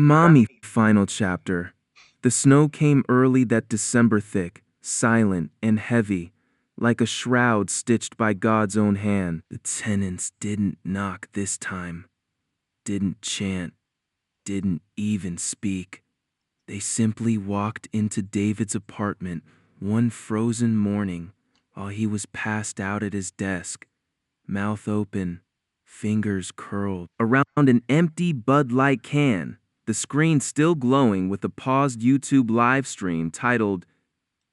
Mommy, final chapter. The snow came early that December thick, silent and heavy, like a shroud stitched by God's own hand. The tenants didn't knock this time, didn't chant, didn't even speak. They simply walked into David's apartment one frozen morning while he was passed out at his desk, mouth open, fingers curled, around an empty Bud Light can, the screen still glowing with a paused YouTube live stream titled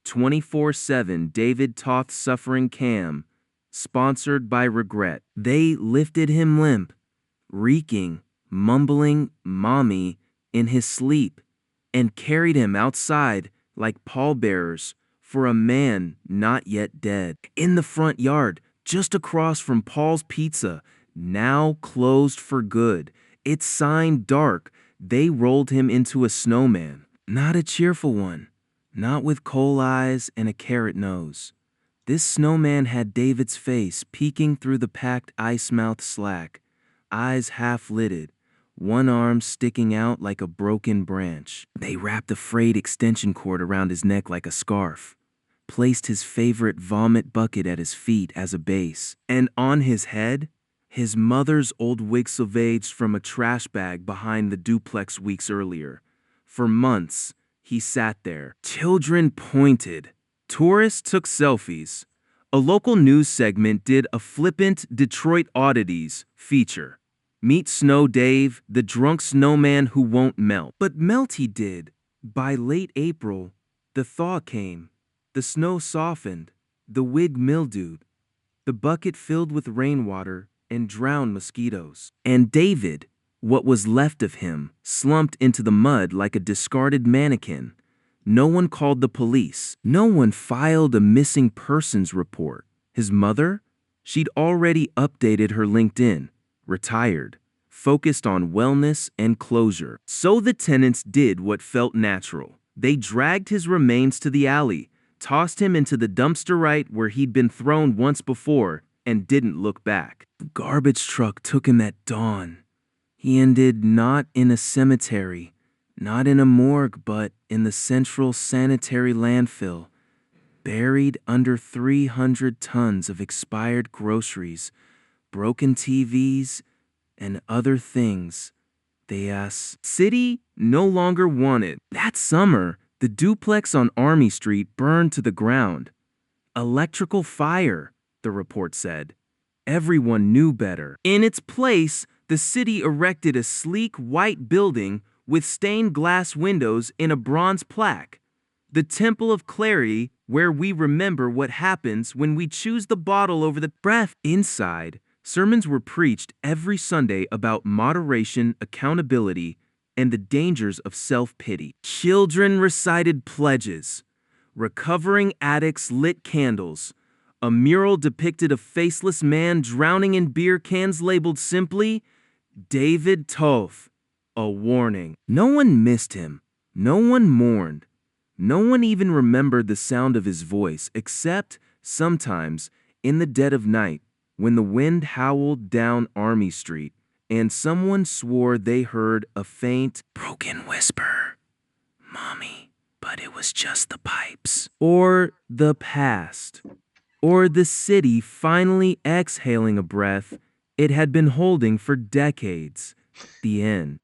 24/7 David Toth Suffering Cam, sponsored by Regret. They lifted him limp, reeking, mumbling mommy in his sleep, and carried him outside like pallbearers for a man not yet dead. In the front yard, just across from Paul's Pizza, now closed for good, its sign dark, they rolled him into a snowman. Not a cheerful one, not with coal eyes and a carrot nose. This snowman had David's face peeking through the packed ice-mouth slack, eyes half-lidded, one arm sticking out like a broken branch. They wrapped a frayed extension cord around his neck like a scarf, placed his favorite vomit bucket at his feet as a base, and on his head, his mother's old wig salvaged from a trash bag behind the duplex weeks earlier. For months, he sat there. Children pointed. Tourists took selfies. A local news segment did a flippant Detroit oddities feature. Meet Snow Dave, the drunk snowman who won't melt. But melt he did. By late April, the thaw came. The snow softened. The wig mildewed. The bucket filled with rainwater and drowned mosquitoes. And David, what was left of him, slumped into the mud like a discarded mannequin. No one called the police. No one filed a missing persons report. His mother? She'd already updated her LinkedIn, retired, focused on wellness and closure. So the tenants did what felt natural. They dragged his remains to the alley, tossed him into the dumpster right where he'd been thrown once before, and didn't look back. The garbage truck took him at dawn. He ended not in a cemetery, not in a morgue, but in the central sanitary landfill, buried under 300 tons of expired groceries, broken TVs, and other things they city no longer wanted. That summer, the duplex on Army Street burned to the ground. Electrical fire, the report said. Everyone knew better. In its place, the city erected a sleek white building with stained glass windows and a bronze plaque. The Temple of Clarity, where we remember what happens when we choose the bottle over the breath. Inside, sermons were preached every Sunday about moderation, accountability, and the dangers of self-pity. Children recited pledges. Recovering addicts lit candles. A mural depicted a faceless man drowning in beer cans labeled simply, David Toth, a warning. No one missed him. No one mourned. No one even remembered the sound of his voice, except sometimes in the dead of night when the wind howled down Army Street and someone swore they heard a faint, broken whisper. Mommy, but it was just the pipes. Or the past. Or the city finally exhaling a breath it had been holding for decades. The end.